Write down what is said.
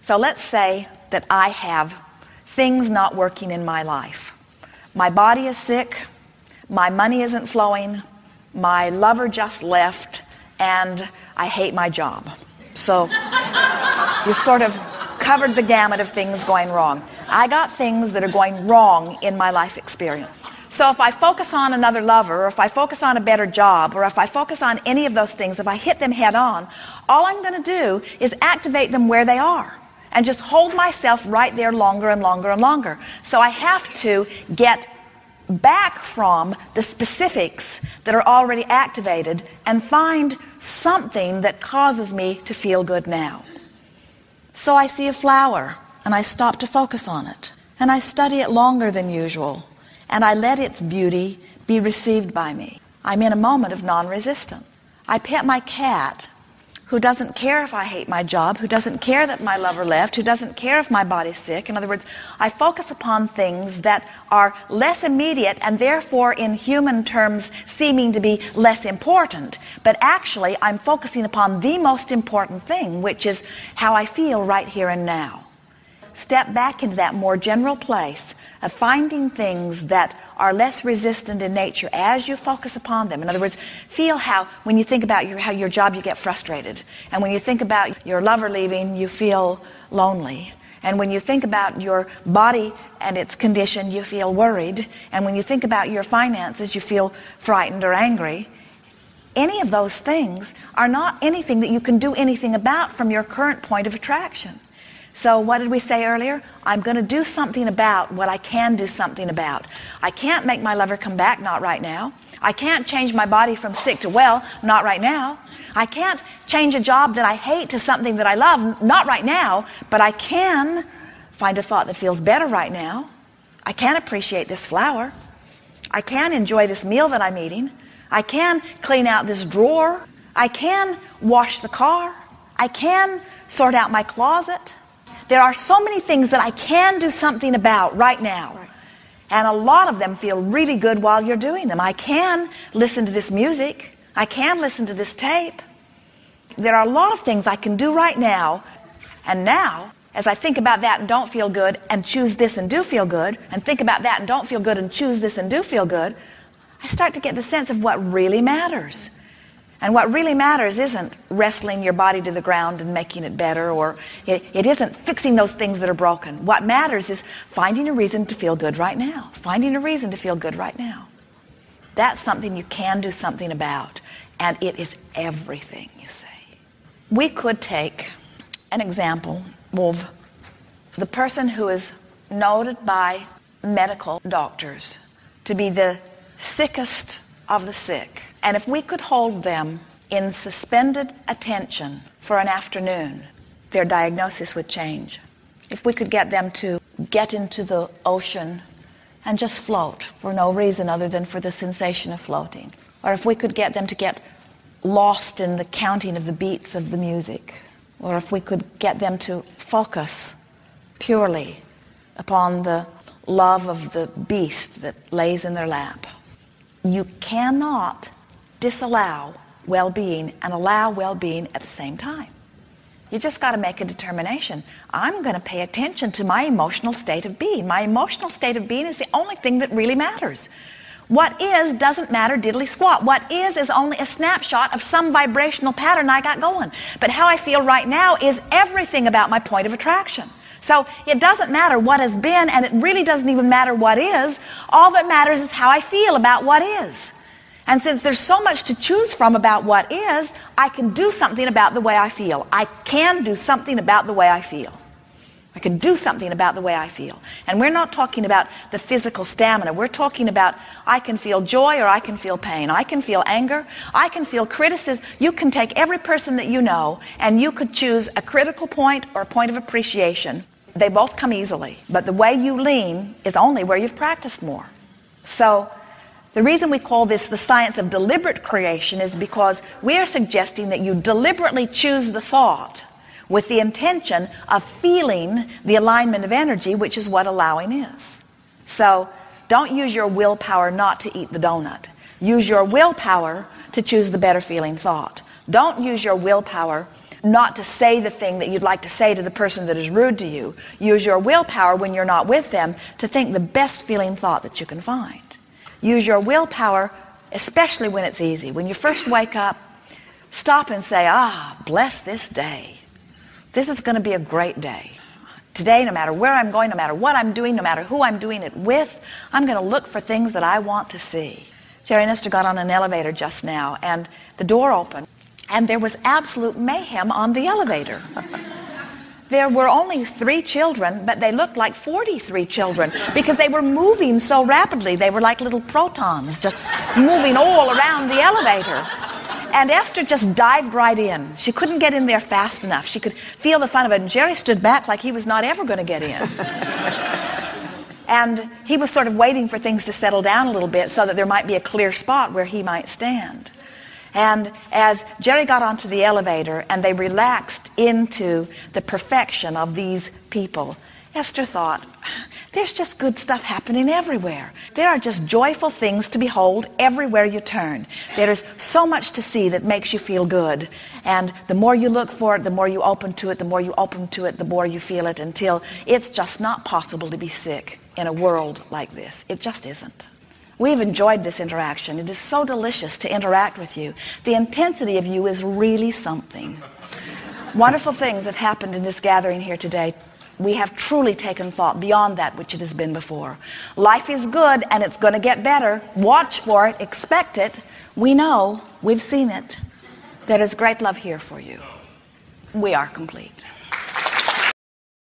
So let's say that I have things not working in my life. My body is sick, my money isn't flowing, my lover just left, and I hate my job. So you sort of covered the gamut of things going wrong. I got things that are going wrong in my life experience. So if I focus on another lover, or if I focus on a better job, or if I focus on any of those things, if I hit them head on, all I'm going to do is activate them where they are and just hold myself right there longer and longer and longer. So I have to get back from the specifics that are already activated and find something that causes me to feel good now. So I see a flower and I stop to focus on it, and I study it longer than usual, and I let its beauty be received by me. I'm in a moment of non-resistance. I pet my cat, who doesn't care if I hate my job, who doesn't care that my lover left, who doesn't care if my body's sick. In other words, I focus upon things that are less immediate and therefore in human terms seeming to be less important. But actually I'm focusing upon the most important thing, which is how I feel right here and now. Step back into that more general place of finding things that are less resistant in nature as you focus upon them. In other words, feel how when you think about your job, you get frustrated. And when you think about your lover leaving, you feel lonely. And when you think about your body and its condition, you feel worried. And when you think about your finances, you feel frightened or angry. Any of those things are not anything that you can do anything about from your current point of attraction. So what did we say earlier? I'm going to do something about what I can do something about. I can't make my lover come back, not right now. I can't change my body from sick to well, not right now. I can't change a job that I hate to something that I love, not right now. But I can find a thought that feels better right now. I can appreciate this flower. I can enjoy this meal that I'm eating. I can clean out this drawer. I can wash the car. I can sort out my closet. There are so many things that I can do something about right now. And a lot of them feel really good while you're doing them. I can listen to this music. I can listen to this tape. There are a lot of things I can do right now. And now, as I think about that and don't feel good and choose this and do feel good, and think about that and don't feel good and choose this and do feel good, I start to get the sense of what really matters. And what really matters isn't wrestling your body to the ground and making it better, or it isn't fixing those things that are broken. What matters is finding a reason to feel good right now. Finding a reason to feel good right now. That's something you can do something about, and it is everything, you say. We could take an example of the person who is noted by medical doctors to be the sickest of the sick. And if we could hold them in suspended attention for an afternoon, their diagnosis would change. If we could get them to get into the ocean and just float for no reason other than for the sensation of floating. Or if we could get them to get lost in the counting of the beats of the music. Or if we could get them to focus purely upon the love of the beast that lays in their lap. You cannot disallow well-being and allow well-being at the same time. You just got to make a determination. I'm going to pay attention to my emotional state of being. My emotional state of being is the only thing that really matters. What is doesn't matter diddly squat. What is only a snapshot of some vibrational pattern I got going. But how I feel right now is everything about my point of attraction. So it doesn't matter what has been, and it really doesn't even matter what is. All that matters is how I feel about what is. And since there's so much to choose from about what is, I can do something about the way I feel. I can do something about the way I feel. I can do something about the way I feel. And we're not talking about the physical stamina. We're talking about I can feel joy or I can feel pain. I can feel anger. I can feel criticism. You can take every person that you know and you could choose a critical point or a point of appreciation. They both come easily. But the way you lean is only where you've practiced more. So the reason we call this the science of deliberate creation is because we are suggesting that you deliberately choose the thought with the intention of feeling the alignment of energy, which is what allowing is. So don't use your willpower not to eat the donut. Use your willpower to choose the better feeling thought. Don't use your willpower not to say the thing that you'd like to say to the person that is rude to you. Use your willpower when you're not with them to think the best feeling thought that you can find. Use your willpower, especially when it's easy. When you first wake up, stop and say, bless this day. This is going to be a great day. Today, no matter where I'm going, no matter what I'm doing, no matter who I'm doing it with, I'm going to look for things that I want to see. Jerry and Esther got on an elevator just now, and the door opened, and there was absolute mayhem on the elevator. There were only 3 children, but they looked like 43 children because they were moving so rapidly. They were like little protons just moving all around the elevator. And Esther just dived right in. She couldn't get in there fast enough. She could feel the fun of it. And Jerry stood back like he was not ever going to get in. And he was sort of waiting for things to settle down a little bit so that there might be a clear spot where he might stand. And as Jerry got onto the elevator and they relaxed into the perfection of these people, Esther thought, there's just good stuff happening everywhere. There are just joyful things to behold everywhere you turn. There is so much to see that makes you feel good. And the more you look for it, the more you open to it, the more you open to it, the more you feel it, until it's just not possible to be sick in a world like this. It just isn't. We've enjoyed this interaction. It is so delicious to interact with you. The intensity of you is really something. Wonderful things have happened in this gathering here today. We have truly taken thought beyond that which it has been before. Life is good and it's going to get better. Watch for it. Expect it. We know. We've seen it. There is great love here for you. We are complete.